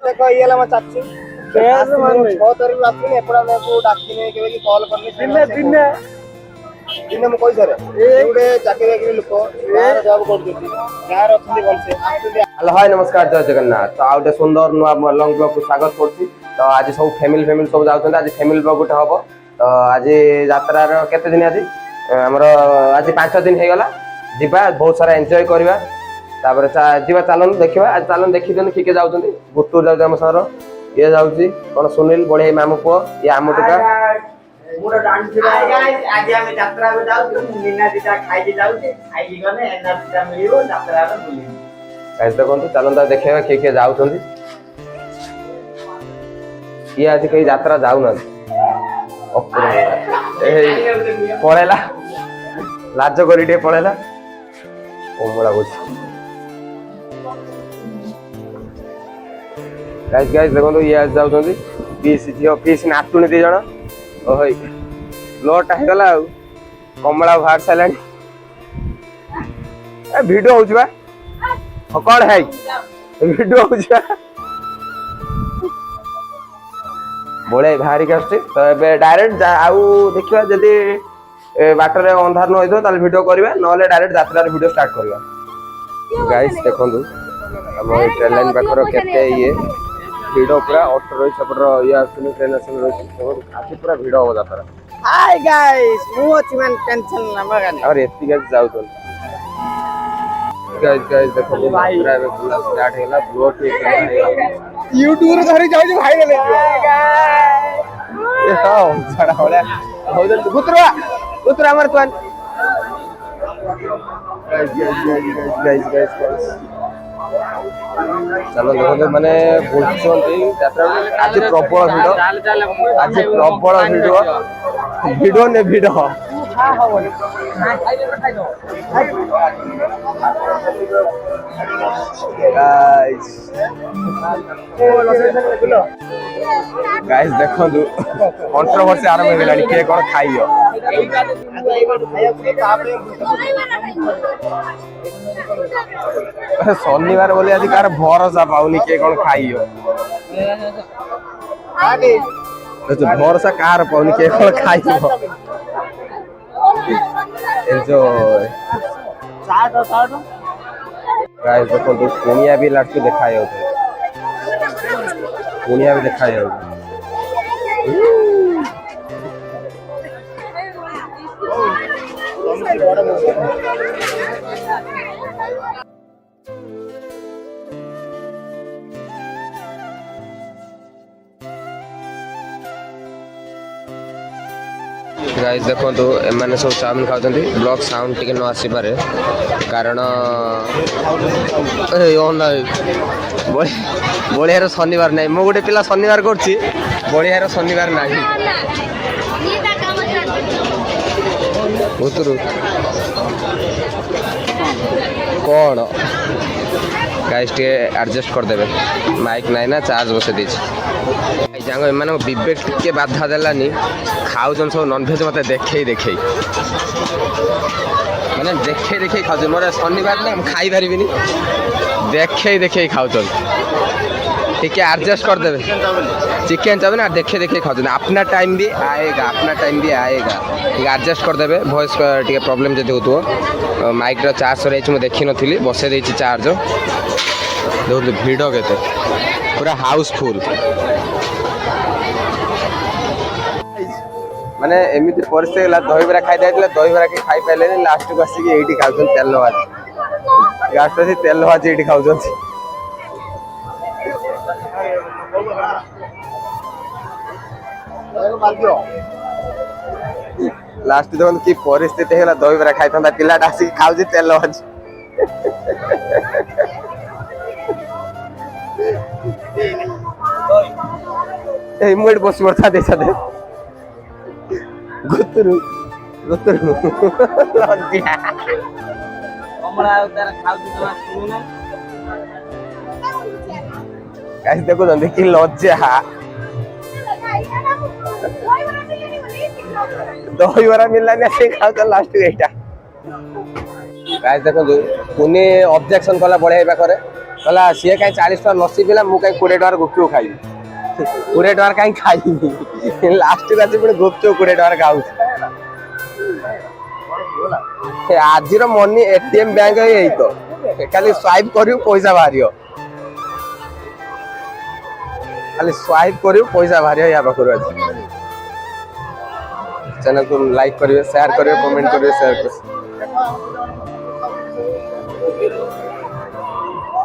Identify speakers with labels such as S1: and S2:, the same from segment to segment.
S1: देखो ये ला चाची केस मान 6 तारीख आसी एपडा मैं को डाकिने केबे की कॉल करनी दिन में कोई सर एउडे चाकरी बाकरी लोक गार जॉब करछथि गार अछथि बलसे
S2: हेलो हाय नमस्कार जय जगन्नाथ। तो आउटे सुंदर नुआ लॉन्ग ब्लॉग को स्वागत करछि। तो आज सब फैमिली सब जाउछन। आज फैमिली ब्लॉग उठा हबो। तो आज यात्रा रो केते दिन आज हमर आज 5 दिन हे गला जिबा बहुत सारा एन्जॉय करबा तापर जिबा चालन देखिबा। आज चालन देखि देन के जाउछन गुटूर जाउ हम सर ये जाउछि कोन सुनील बढे मामू पो ये आमुटका
S1: मुडा डांस आज हम यात्रा को जाउ मीना दिटा खाइ के जाउ खाइ गने एनर्जी मिलियो यात्रा रो बुली
S2: गाइस देखो चलंदा देखिबा के जाउछन। ये आज कहीं यात्रा जाऊ ना पड़ेला लाज करी पड़ेला ओमड़ा बुझ गाइस गाइस देखो ये आज जाऊ पीस झील पीस नातुणी दी जन ओहई ब्लड है गला कमला बाहर सारा भिडियो होउछबा कौन है भिडियो होउछबा बोले बाहर के आसछि। तो ए डायरेक्ट आउ देखिबा जदी बाटर रे अंधार न होइतो ताले वीडियो करबा नले डायरेक्ट यात्रा रे वीडियो स्टार्ट करबा। गाइस देखंदु हम ट्रेन लाइन पाखर केते ये वीडियो पूरा ऑटो रोइ सपर ये आसुनी ट्रेन आसुनी रोइ काफी पूरा वीडियो हो जाता।
S1: हाय गाइस मु अछि मन टेंशन ना मगानी
S2: और एती गाइस जाउ तो गाइस देखो पूरा पूरा स्टार्ट हेला ब्लॉग
S1: यूट्यूब रे धरि जाउ भाइरल
S2: ये हां छड़ा होला हो जल गुतरा गुतरा हमर तोन गाइस चलो देखो माने बुझछन्ती यात्रा आज प्रबल वीडियो ने वीडियो गाइस देखो कंट्रोवर्सी आरंभ हो गेलानी के कोन खाइयो शनिवार बोले आज कार भरोसा पाउनी के कोन खाइयो भरोसा कार पाउनी के कोन खाइयो एंजॉय गाइस देखो दुनिया भी लास्ट दिखाई होते दुनिया भी दिखाई होते गाइस देखो तो एमाने सब चाउमिन खाउछन्ती ब्लॉग साउंड टिके न आसी पारे कारण ए ओन बड़ियार शनिवार नहीं मो गोटे पिला शनिवार करछि बड़ियार शनिवार नहीं उतरु कौन गाइस टे एडजस्ट कर देबे माइक नहीं ना चार्ज बसे दीछि जांग एमान विवेक टिके बाधा देलानी खाउछन सब नॉनवेज मते देखे माने देखे खाउछ मोर शनिवार ना हम खाई पारिबिनी देखे खाउछन टिके एडजस्ट कर देबे चिकन चाउमिन आ देखे खाउछन अपना टाइम भी आएगा टिके एडजस्ट कर देबे वॉइस टिके प्रॉब्लम जदि होतो माइक रो चार्ज सरे छु म देखि नथिली बसे देछि चार्ज देखो भिड़ केते पूरा हाउसफुल माने एमिति परिस्थिति होला दही बरा खाइ दैतिला दही बरा के खाइ पाइले लास्ट को आसी के एठी खाउछन तेल भाजी गास्ट से तेल भाजी एठी खाउछन लास्ट देखो की परिस्थिति होला दही बरा खाइ थांदा पिलाटा आसी खाउजी तेल भाजी ए मुड बस वर्ता देसा दे गुतरु लंतिया हमरा उतार खाउती तमा सुनु गाइस देखो जंदी की लज्जा दही बरा मिलला ने से खाउ त लास्ट एटा गाइस देखो कुनी ऑब्जेक्शन कला बढे बा करे कहला सी कहीं 40 टका लस्सी पिला मु कहीं 20 टका गुपचुप खाई 20 टका कहीं खाई लास्ट को आसी पुणी गुपचुप 20 टका खाऊ आज मनी एटीएम बैंक यही तो खाली स्वाइप करू पैसा बाहर खाली स्वाइप करू पैसा बाहर या पाखर आज चैनल को लाइक करिए शेयर करिए कमेंट करिए शेयर करिए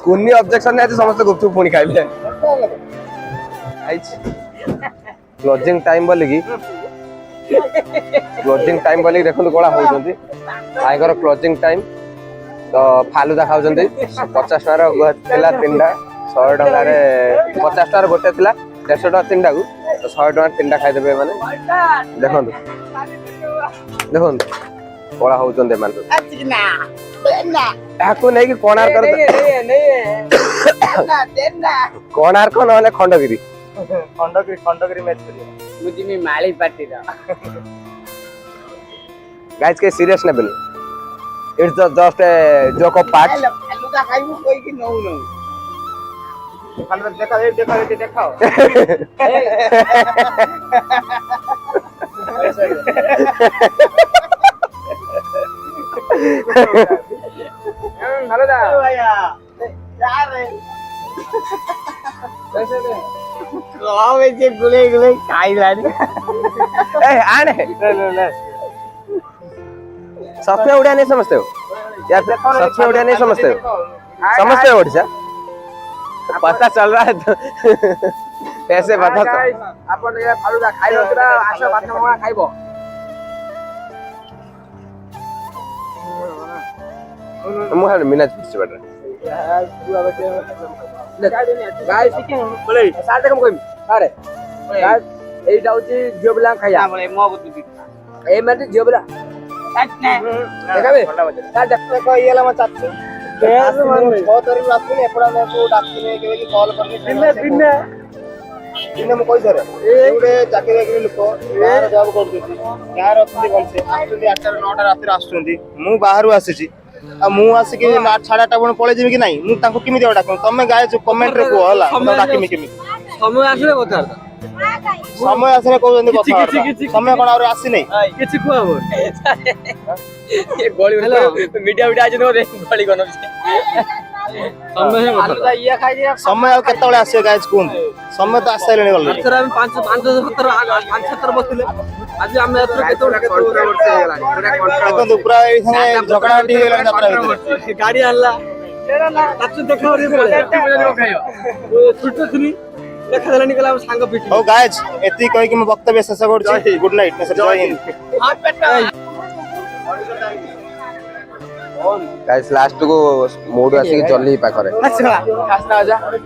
S2: कुन्नी ऑब्जेक्शन नहीं समस्त गुपचुप पुणी खाइबे क्लोजिंग टाइम बोली क्लोजिंग टाइम बोली देखो कला होउछंती आइगर क्लोजिंग टाइम तो फालुदा खाउछंती 50 टका थिला तीनटा 100 टका रे 50 टका गोटे थिला 150 टका तीनटा को तो 100 टका तीनटा खाइ देबे माने देखो देखो कला होउछंती मान याकू नहीं कि कोणार्क कोणार्क नहले खंडगिरी
S1: खंडगिरी मैच करियो मुझे मी माली पार्टी दा
S2: गाइस के सीरियस ने बोल it's just a joke of part
S1: falooda खाइबो कोई कि नौ नौ फालुदा देखाओ फालुदा भैया यार कैसे दे खावे जे गुले खाई लानी
S2: ए आने ले सच में उड़िया नहीं समझते हो यार सच में उड़िया नहीं समझते हो समझते हो उड़ीसा पता चल रहा है तो कैसे पता
S1: अपन ये फालुदा खाइ होतरा आशा बात में खाइबो
S2: मुहर मिनाज पिछ बड़
S1: यार पूरा बचे गाइस चिकन बोले 60 টাকা কইম আরে গাইস এইটা হচ্ছে জিওবলা খাইয়া বলে মগ দুদি এই মানে জিওবলা দেখাবে 60 টাকা কইলা মা চাচ্ছি বেশ মানে 6 তারিখ রাতে এপড়া মেকো ডাকছিনে কেবে কি কল করনি দিনে ମୁଁ କହିସାରେ ଗୋଟେ ଚାକିରି ବାକିରି ଲୋକ ବାହାର ଜବ୍ କରୁଛନ୍ତି ଗାଁରେ ଅଛନ୍ତି ଭଲସେ ଆସୁଛନ୍ତି 8ଟା 9ଟା ରାତିରେ ଆସୁଛନ୍ତି ମୁଁ ବାହାରୁ ଆସିଛି ଆଉ ମୁଁ ଆସିକି 8:30 ବେଳୁ ପଳେଇ ଯିବି କି ନାହିଁ ମୁଁ ତାଙ୍କୁ କେମିତି ଡାକିବି ତମେ ଗାଏ କମେଣ୍ଟରେ କୁହ ହେଲା ମୁଁ ଡାକିମି କେମିତି
S3: ସମୟ ଆସିଲେ କଥା
S1: ସମୟ ଆସିଲେ କହୁଛନ୍ତି କଥା ସମୟ କଣ ଆହୁରି ଆସିନି
S3: କିଛି କୁହବ ଏ ଗଳି ମିଡିଆ ଆଜି ନ ଗଳି ଗନ
S1: ସମୟ ଆଉ କେତେବେଳେ ଆସିବ ଗାଏ କୁହନ୍ତୁ ସମୟ ତ ଆସିସାରିଲାଣି ଗଲେ
S3: ଏଥର ଆମେ 5 17 ବସିଲେ ଆଜି ଆମେ ଏଥର କେତେବେଳେ
S2: କଣ୍ଟ୍ରୋଭର୍ସି ହେଇଗଲାଣି
S1: ଦେଖନ୍ତୁ ପୁରା ଏଇ ସାଙ୍ଗେ ଝଗଡାଝାଟି ହେଇଗଲାଣି ଯାତ୍ରା ଭିତରେ
S3: ଗାଡି ଆଣିଲା ତାକୁ ଦେଖା ଛୁଟ ଥିଲି ଦେଖା ଦେଲାନି କହିଲା ଆମ ସାଙ୍ଗ ପିଟି
S1: ହଉ ଗାଏଜ ଏତିକି କହିକି ମୁଁ ବକ୍ତବ୍ୟ ଶେଷ କରୁଛି ଗୁଡ ନାଇଟ୍ ଜୟ ହିନ୍ଦ
S2: गाइस लास्ट को मोड आसी जल्दी पाखरे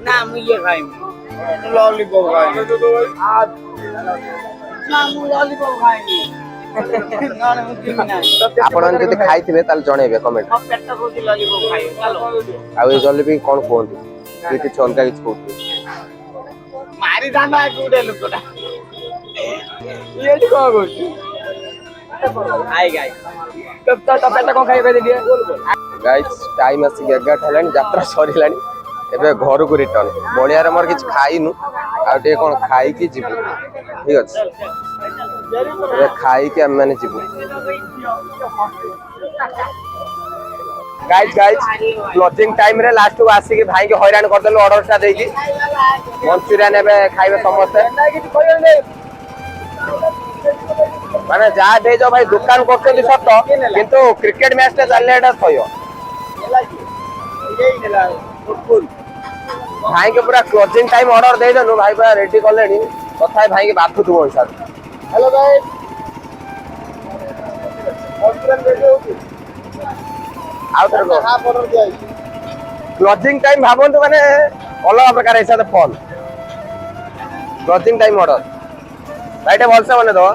S1: ना मु ये खाइम लॉलीपॉप खाइम ना मु लॉलीपॉप खाइम
S2: आपण जति खाइथिबे ताल जणेबे कमेंट
S1: पेट को लॉलीपॉप खाइम चलो
S2: आ ए जलेबी कोन कोहंती किछ छनका किछ कोहंती
S1: मारी दाना गुडे लोकटा ये को गोटी हाय गाइस तब तो पेट को खाइ दे दिए
S2: गाइस टाइम आसी 11 हलानी यात्रा सरीलानी एबे घर को रिटर्न बलियार मोर किछ खाइनु आ टे कोन खाइ की जीवु ठीक अछि एबे खाइ के हम माने जीवु गाइस क्लोजिंग टाइम रे लास्ट को आसी के भाई के हैरान कर देलो ऑर्डर सा देकी मंचूरियन एबे खाइबे समस्त माने जा दे जो भाई दुकान करछली सत किंतु क्रिकेट मैच ते चलले एटा थयो भाई के पूरा क्लोजिंग टाइम ऑर्डर दे देनु भाई पूरा रेडी करलेनी कथा भाई के बात तुम हिसाब
S1: हेलो गाइस मंचूरियन दे दो
S2: आउटर को
S1: हाफ ऑर्डर दिया
S2: क्लोजिंग टाइम भाबंतु माने अलग प्रकार हिसाब phone closing time order right बोलसे माने दो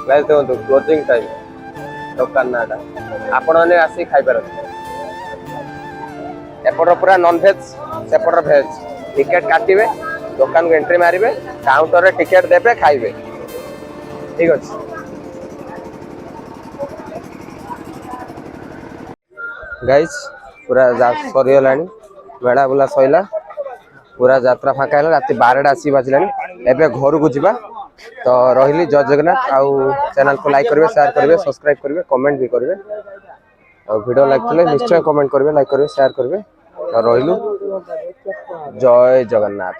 S2: गाइस देखो क्लोजिंग टाइम दुकान नाटा आपण ने आसी खाइ पार एपटर पूरा नॉन वेज सेपटर वेज टिकट काटिबे दुकान को एंट्री मारिबे काउंटर रे टिकट देबे खाइबे ठीक अछि गाइस पूरा सरीगलानी मेला बुला सैला पूरा यात्रा फाँका है रात 12टा आसी बाजिला एबे घर को जीवा तो रही जय जगन्नाथ आउ चैनल को लाइक करेंगे शेयर करेंगे सब्सक्राइब करेंगे कमेंट भी करेंगे और वीडियो लाइक कले निश्चय कमेंट करेंगे लाइक करेंगे शेयर करेंगे तो रही जय जगन्नाथ।